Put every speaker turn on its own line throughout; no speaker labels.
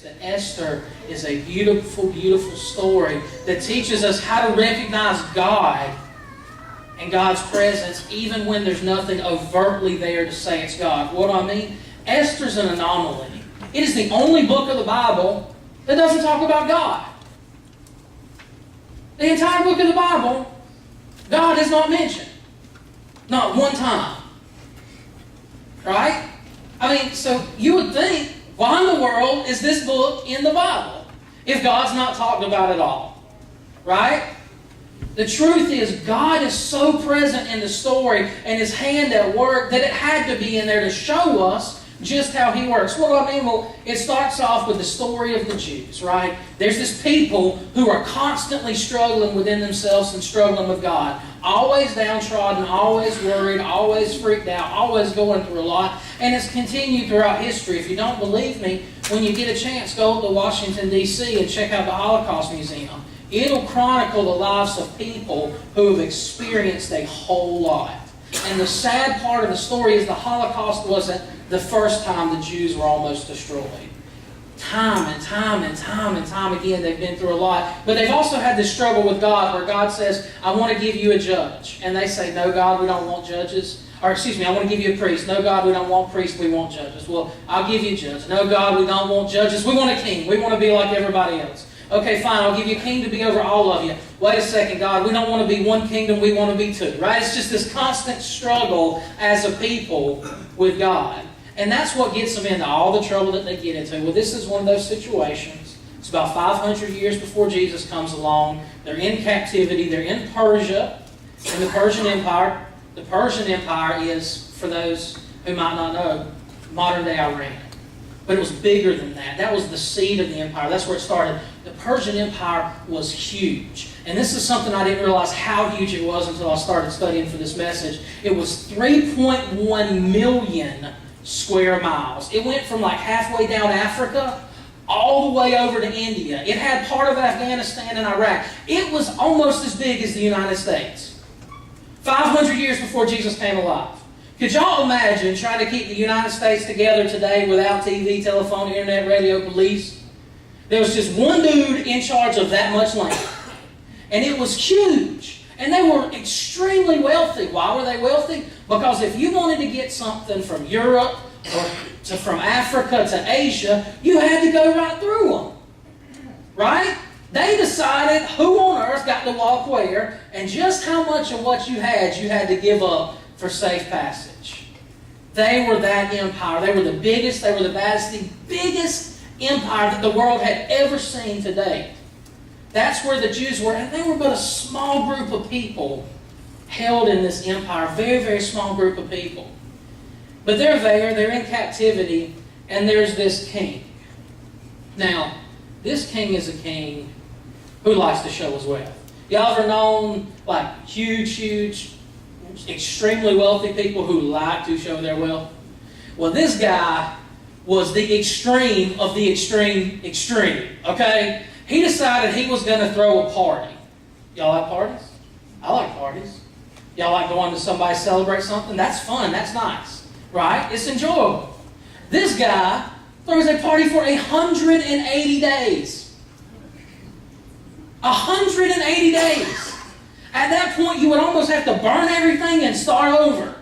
that Esther is a beautiful, beautiful story that teaches us how to recognize God and God's presence even when there's nothing overtly there to say it's God. What do I mean? Esther's an anomaly. It is the only book of the Bible that doesn't talk about God. The entire book of the Bible, God is not mentioned. Not one time. Right? I mean, so you would think, why in the world is this book in the Bible if God's not talked about at all? Right? The truth is, God is so present in the story and His hand at work that it had to be in there to show us just how He works. What do I mean? Well, it starts off with the story of the Jews, right? There's this people who are constantly struggling within themselves and struggling with God. Always downtrodden, always worried, always freaked out, always going through a lot. And it's continued throughout history. If you don't believe me, when you get a chance, go to Washington, D.C. and check out the Holocaust Museum. It'll chronicle the lives of people who have experienced a whole lot. And the sad part of the story is the Holocaust wasn't the first time the Jews were almost destroyed. Time and time and time and time again, they've been through a lot. But they've also had this struggle with God where God says, I want to give you a judge. And they say, no, God, we don't want judges. Or excuse me, I want to give you a priest. No, God, we don't want priests, we want judges. Well, I'll give you a judge. No, God, we don't want judges. We want a king. We want to be like everybody else. Okay, fine, I'll give you a king to be over all of you. Wait a second, God, we don't want to be one kingdom, we want to be two. Right? It's just this constant struggle as a people with God. And that's what gets them into all the trouble that they get into. Well, this is one of those situations. It's about 500 years before Jesus comes along. They're in captivity. They're in Persia, in the Persian Empire. The Persian Empire is, for those who might not know, modern-day Iran. But it was bigger than that. That was the seed of the empire. That's where it started. The Persian Empire was huge. And this is something I didn't realize how huge it was until I started studying for this message. It was 3.1 million square miles. It went from like halfway down Africa all the way over to India. It had part of Afghanistan and Iraq. It was almost as big as the United States. 500 years before Jesus came alive. Could y'all imagine trying to keep the United States together today without TV, telephone, internet, radio, police? There was just one dude in charge of that much land. And it was huge. And they were extremely wealthy. Why were they wealthy? Because if you wanted to get something from Europe or from Africa to Asia, you had to go right through them. Right? They decided who on earth got to walk where and just how much of what you had to give up for safe passage. They were that empire. They were the biggest, they were the baddest, the biggest empire that the world had ever seen to date. That's where the Jews were, and they were but a small group of people held in this empire, very, very small group of people. But they're there, they're in captivity, and there's this king. Now, this king is a king who likes to show his wealth. Y'all ever known like huge, extremely wealthy people who like to show their wealth? Well, this guy was the extreme of the extreme, okay? He decided he was going to throw a party. Y'all like parties? I like parties. Y'all like going to somebody celebrate something? That's fun, that's nice, right? It's enjoyable. This guy throws a party for 180 days. 180 days. At that point, you would almost have to burn everything and start over.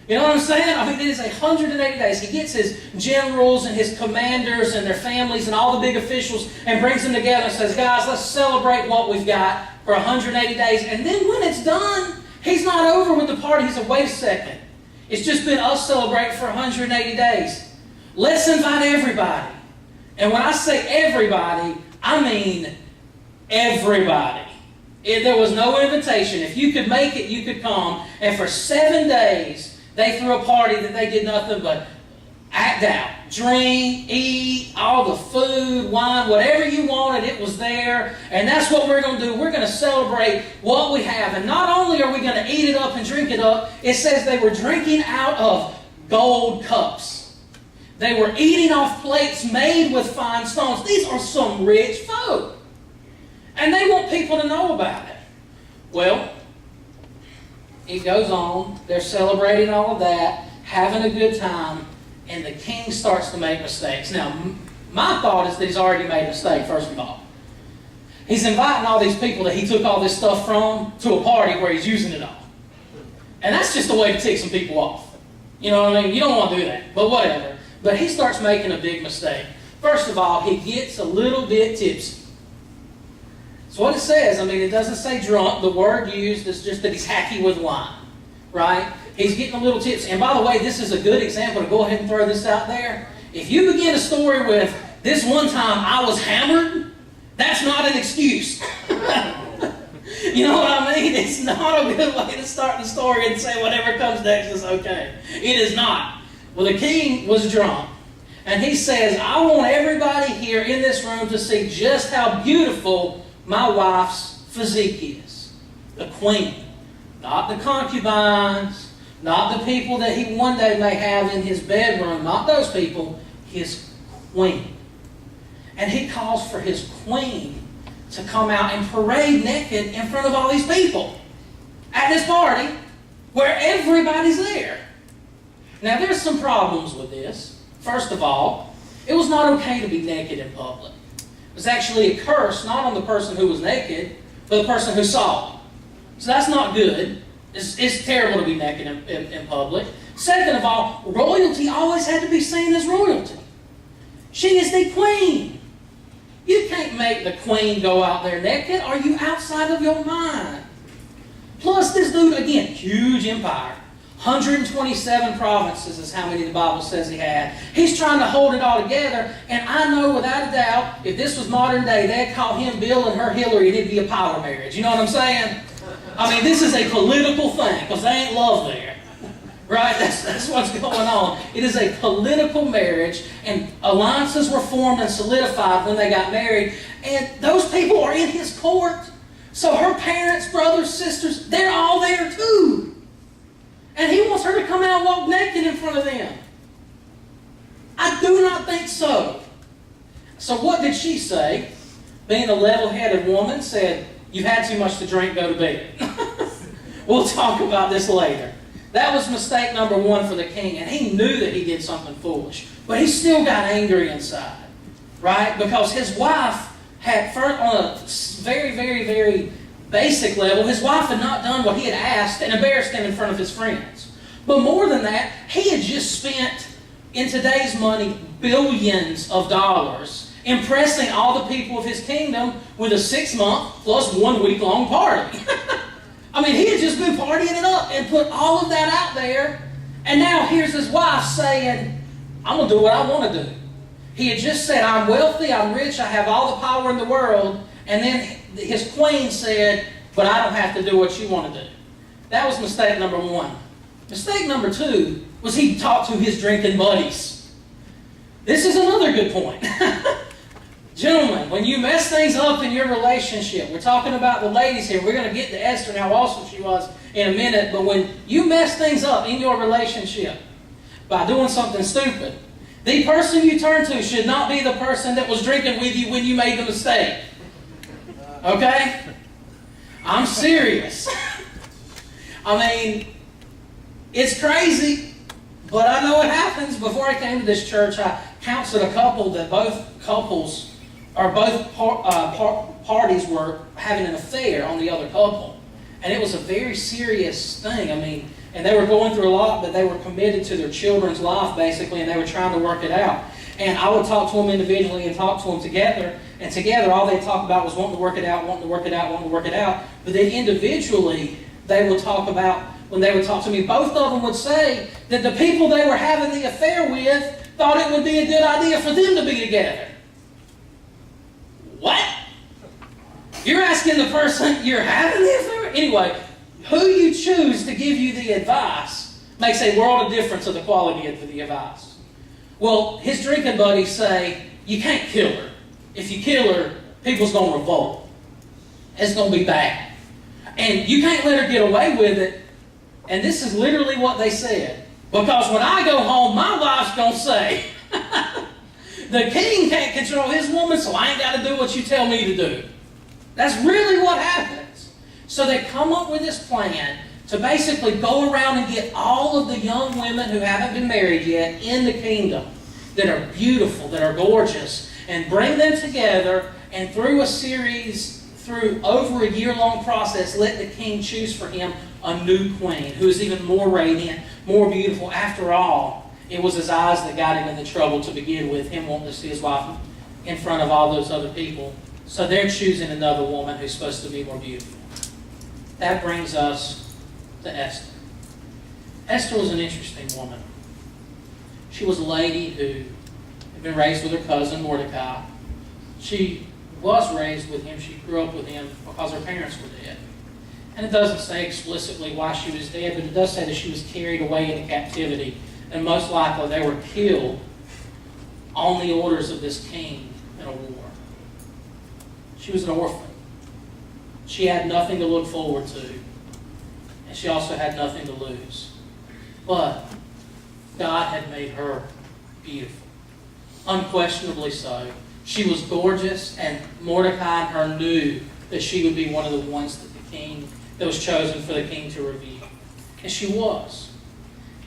You know what I'm saying? I mean, it is 180 days. He gets his generals and his commanders and their families and all the big officials and brings them together and says, guys, let's celebrate what we've got for 180 days. And then when it's done, he's not over with the party. He said, wait a second. It's just been us celebrating for 180 days. Let's invite everybody. And when I say everybody, I mean everybody. There was no invitation. If you could make it, you could come. And for 7 days, they threw a party that they did nothing but act out. Drink, eat, all the food, wine, whatever you wanted, it was there. And that's what we're going to do. We're going to celebrate what we have. And not only are we going to eat it up and drink it up, it says they were drinking out of gold cups. They were eating off plates made with fine stones. These are some rich folk. And they want people to know about it. Well, it goes on. They're celebrating all of that, having a good time, and the king starts to make mistakes. Now, My thought is that he's already made a mistake, first of all. He's inviting all these people that he took all this stuff from to a party where he's using it all. And that's just a way to tick some people off. You know what I mean? You don't want to do that, but whatever. But he starts making a big mistake. First of all, he gets a little bit tipsy. That's what it says. I mean, it doesn't say drunk. The word used is just that he's hacky with wine, right? He's getting a little tipsy. And by the way, this is a good example to go ahead and throw this out there. If you begin a story with, this one time I was hammered, that's not an excuse. You know what I mean? It's not a good way to start the story and say whatever comes next is okay. It is not. Well, the king was drunk. And he says, I want everybody here in this room to see just how beautiful my wife's physique is. The queen. Not the concubines. Not the people that he one day may have in his bedroom. Not those people. His queen. And he calls for his queen to come out and parade naked in front of all these people at this party where everybody's there. Now, there's some problems with this. First of all, it was not okay to be naked in public. It was actually a curse not on the person who was naked, but the person who saw it. So that's not good. It's terrible to be naked in public. Second of all, royalty always had to be seen as royalty. She is the queen. You can't make the queen go out there naked. Are you outside of your mind? Plus, this dude, again, huge empire. 127 provinces is how many the Bible says he had. He's trying to hold it all together, and I know without a doubt, if this was modern day, they'd call him Bill and her Hillary, and it'd be a power marriage. You know what I'm saying? I mean, this is a political thing, because they ain't love there. Right? That's what's going on. It is a political marriage, and alliances were formed and solidified when they got married, and those people are in his court. So her parents, brothers, sisters, they're all there too. And he wants her to come out and walk naked in front of them. I do not think so. So what did she say? Being a level-headed woman, said, you've had too much to drink, go to bed. We'll talk about this later. That was mistake number one for the king, and he knew that he did something foolish. But he still got angry inside, right? Because his wife had, on a very, very, very basic level, his wife had not done what he had asked and embarrassed him in front of his friends. But more than that, he had just spent, in today's money, billions of dollars impressing all the people of his kingdom with a 6-month plus 1 week-long party. I mean, he had just been partying it up and put all of that out there. And now here's his wife saying, I'm going to do what I want to do. He had just said, I'm wealthy, I'm rich, I have all the power in the world. And then his queen said, but I don't have to do what you want to do. That was mistake number one. Mistake number two was he talked to his drinking buddies. This is another good point. Gentlemen, when you mess things up in your relationship, we're talking about the ladies here. We're going to get to Esther and how awesome she was in a minute. But when you mess things up in your relationship by doing something stupid, the person you turn to should not be the person that was drinking with you when you made the mistake. Okay? I'm serious. I mean, it's crazy, but I know it happens. Before I came to this church, I counseled a couple that both parties were having an affair on the other couple. And it was a very serious thing. I mean, and they were going through a lot, but they were committed to their children's life, basically, and they were trying to work it out. And I would talk to them individually and talk to them together. And together, all they talked about was wanting to work it out, wanting to work it out, wanting to work it out. But then individually, they would talk about, when they would talk to me, both of them would say that the people they were having the affair with thought it would be a good idea for them to be together. What? You're asking the person you're having the affair? Anyway, who you choose to give you the advice makes a world of difference of the quality of the advice. Well, his drinking buddies say, you can't kill her. If you kill her, people's going to revolt. It's going to be bad. And you can't let her get away with it. And this is literally what they said. Because when I go home, my wife's going to say, the king can't control his woman, so I ain't got to do what you tell me to do. That's really what happens. So they come up with this plan to basically go around and get all of the young women who haven't been married yet in the kingdom. that are beautiful, that are gorgeous, and bring them together, and through a series, through over a year-long process, let the king choose for him a new queen who is even more radiant, more beautiful. After all, it was his eyes that got him into trouble to begin with, him wanting to see his wife in front of all those other people. So they're choosing another woman who's supposed to be more beautiful. That brings us to Esther. Esther was an interesting woman. She was a lady who had been raised with her cousin Mordecai. She was raised with him. She grew up with him because her parents were dead. And it doesn't say explicitly why she was dead, but it does say that she was carried away into captivity. And most likely they were killed on the orders of this king in a war. She was an orphan. She had nothing to look forward to. And she also had nothing to lose. But God had made her beautiful. Unquestionably so. She was gorgeous, and Mordecai and her knew that she would be one of the ones that was chosen for the king to reveal. And she was.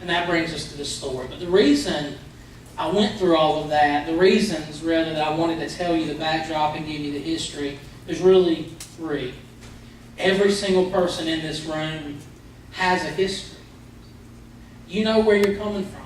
And that brings us to this story. But the reason I went through all of that, the reasons rather that I wanted to tell you the backdrop and give you the history, there's really three. Every single person in this room has a history. You know where you're coming from.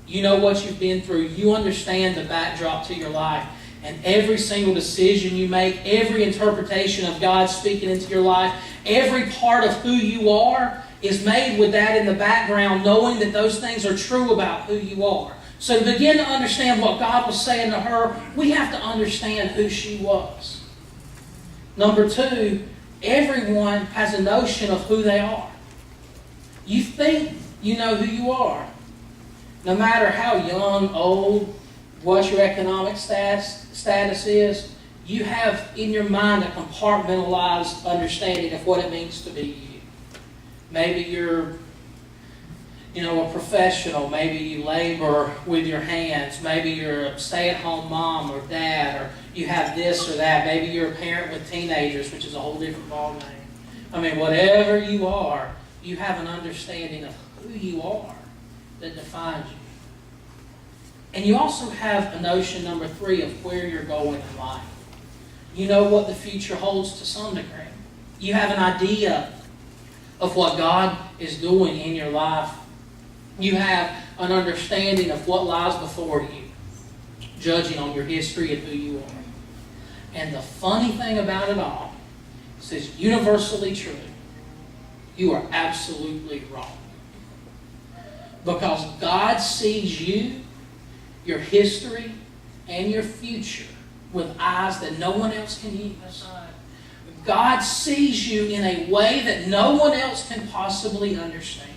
You know what you've been through. You understand the backdrop to your life. And every single decision you make, every interpretation of God speaking into your life, every part of who you are is made with that in the background, knowing that those things are true about who you are. So to begin to understand what God was saying to her, we have to understand who she was. Number two, everyone has a notion of who they are. You think you know who you are. No matter how young, old, what your economic status is, you have in your mind a compartmentalized understanding of what it means to be you. Maybe you're a professional. Maybe you labor with your hands. Maybe you're a stay-at-home mom or dad, or you have this or that. Maybe you're a parent with teenagers, which is a whole different ballgame. I mean, whatever you are, you have an understanding of who you are that defines you. And you also have a notion, number three, of where you're going in life. You know what the future holds to some degree. You have an idea of what God is doing in your life. You have an understanding of what lies before you, judging on your history and who you are. And the funny thing about it all is it's universally true. You are absolutely wrong. Because God sees you, your history, and your future with eyes that no one else can use. God sees you in a way that no one else can possibly understand.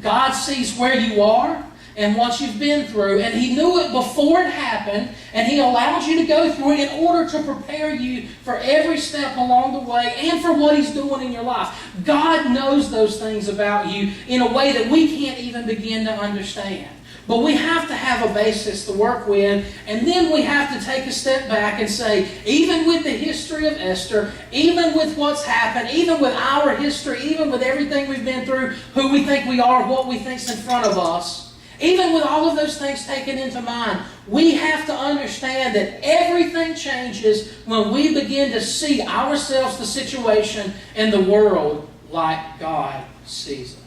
God sees where you are and what you've been through, and He knew it before it happened, and He allowed you to go through it in order to prepare you for every step along the way and for what He's doing in your life. God knows those things about you in a way that we can't even begin to understand. But we have to have a basis to work with, and then we have to take a step back and say, even with the history of Esther, even with what's happened, even with our history, even with everything we've been through, who we think we are, what we think's in front of us, even with all of those things taken into mind, we have to understand that everything changes when we begin to see ourselves, the situation, and the world like God sees us.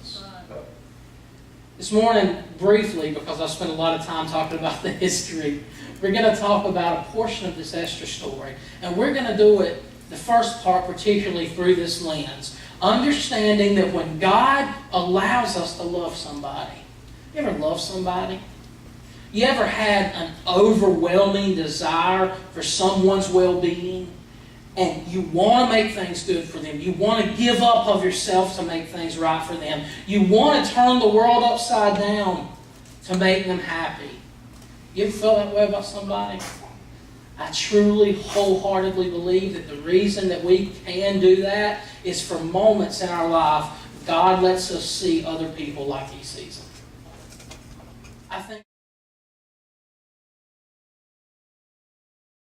This morning, briefly, because I spent a lot of time talking about the history, we're going to talk about a portion of this Esther story. And we're going to do it, the first part, particularly through this lens. Understanding that when God allows us to love somebody, you ever love somebody? You ever had an overwhelming desire for someone's well-being? And you want to make things good for them. You want to give up of yourself to make things right for them. You want to turn the world upside down to make them happy. You ever felt that way about somebody? I truly, wholeheartedly believe that the reason that we can do that is for moments in our life, God lets us see other people like He sees them. I think